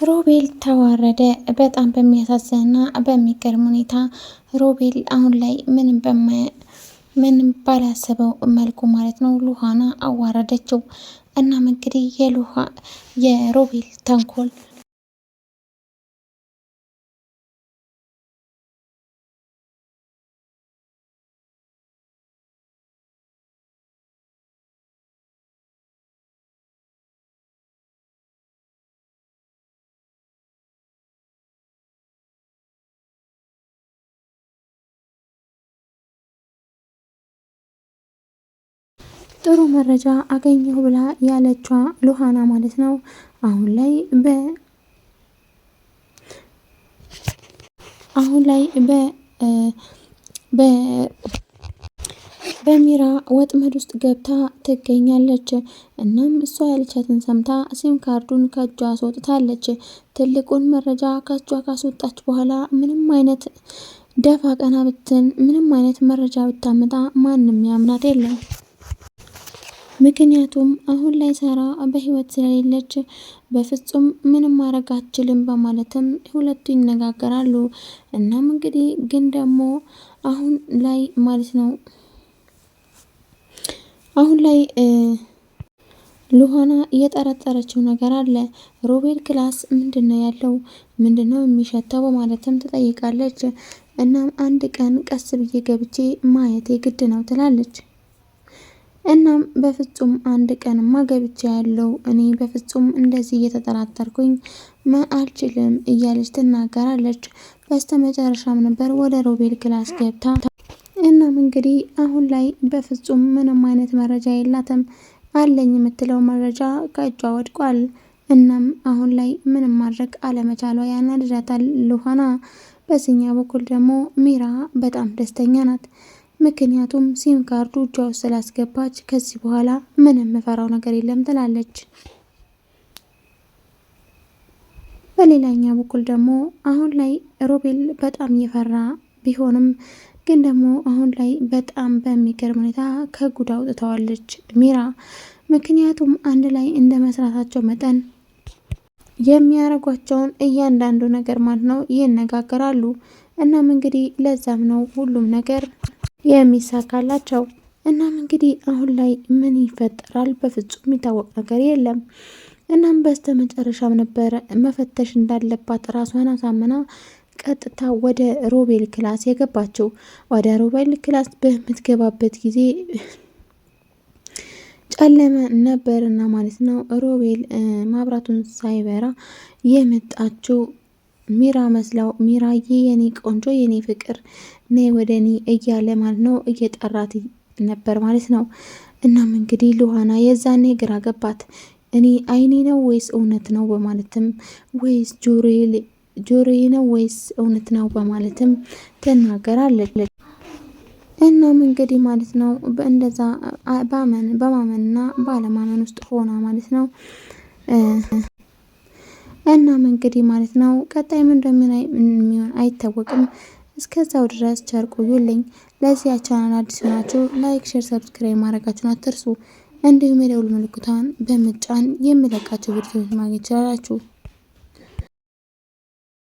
ሮቤል ተዋረደ። በጣም በሚያሳዝንና በሚገርም ሁኔታ ሮቤል አሁን ላይ ምንም ባላሰበው መልኩ ማለት ነው ሉሃና አዋረደችው። እናም እንግዲህ የሮቤል ተንኮል ጥሩ መረጃ አገኘሁ ብላ ያለችዋ ሉሃና ማለት ነው አሁን ላይ በሚራ ወጥመድ ውስጥ ገብታ ትገኛለች። እናም እሷ ያለቻትን ሰምታ ሲም ካርዱን ከእጇ አስወጥታለች። ትልቁን መረጃ ከእጇ ካስወጣች በኋላ ምንም አይነት ደፋ ቀና ብትን ምንም አይነት መረጃ ብታመጣ ማንም ያምናት የለም። ምክንያቱም አሁን ላይ ሳራ በህይወት ስለሌለች በፍጹም ምንም ማድረግ አትችልም በማለትም ሁለቱ ይነጋገራሉ። እናም እንግዲህ ግን ደግሞ አሁን ላይ ማለት ነው ሉሃና እየጠረጠረችው ነገር አለ። ሮቤል ክላስ ምንድነው ያለው? ምንድነው የሚሸተው? በማለትም ትጠይቃለች። እናም አንድ ቀን ቀስ ብዬ ገብቼ ማየቴ ግድ ነው ትላለች። እናም በፍጹም አንድ ቀንማ ገብቼ ያለው እኔ በፍጹም እንደዚህ እየተጠራጠርኩኝ አልችልም እያለች ትናገራለች። በስተመጨረሻም ነበር ወደ ሮቤል ክላስ ገብታ እናም እንግዲህ አሁን ላይ በፍጹም ምንም አይነት መረጃ የላትም። አለኝ የምትለው መረጃ ከእጇ ወድቋል። እናም አሁን ላይ ምንም ማድረግ አለመቻሏ ያናድዳታል ሉሃና። በዚህኛ በኩል ደግሞ ሚራ በጣም ደስተኛ ናት። ምክንያቱም ሲም ካርዱ እጇ ውስጥ ስላስገባች ከዚህ በኋላ ምንም የምፈራው ነገር የለም ትላለች። በሌላኛ በኩል ደግሞ አሁን ላይ ሮቤል በጣም እየፈራ ቢሆንም ግን ደግሞ አሁን ላይ በጣም በሚገርም ሁኔታ ከጉድ አውጥተዋለች ሚራ። ምክንያቱም አንድ ላይ እንደ መስራታቸው መጠን የሚያደርጓቸውን እያንዳንዱ ነገር ማለት ነው ይነጋገራሉ። እናም እንግዲህ ለዛም ነው ሁሉም ነገር የሚሳካላቸው። እናም እንግዲህ አሁን ላይ ምን ይፈጠራል በፍጹም የሚታወቅ ነገር የለም። እናም በስተ መጨረሻም ነበረ መፈተሽ እንዳለባት ራሷን አሳምና ቀጥታ ወደ ሮቤል ክላስ የገባችው። ወደ ሮቤል ክላስ በምትገባበት ጊዜ ጨለመ ነበርና ማለት ነው። ሮቤል ማብራቱን ሳይበራ የመጣችው ሚራ መስላው ሚራዬ የኔ ቆንጆ የኔ ፍቅር ነይ ወደ እኔ እያለ ማለት ነው እየጠራት ነበር ማለት ነው። እናም እንግዲህ ሉሃና የዛኔ ግራ ገባት። እኔ አይኔ ነው ወይስ እውነት ነው በማለትም ወይስ ጆሮዬ ነው ወይስ እውነት ነው በማለትም ትናገራለች። እናም እንግዲህ ማለት ነው በእንደዛ በማመንና ባለማመን ውስጥ ሆና ማለት ነው። እናም እንግዲህ ማለት ነው ቀጣይ ምን እንደሚሆን አይታወቅም። እስከዛው ድረስ ቸር ቆዩልኝ። ለዚህ ቻናል አዲስ ናችሁ ላይክ፣ ሼር፣ ሰብስክራይብ ማድረጋችሁን አትርሱ። እንዲሁም የደውል ምልክቷን በመጫን የምለቃቸው ቪዲዮዎች ማግኘት ይችላላችሁ።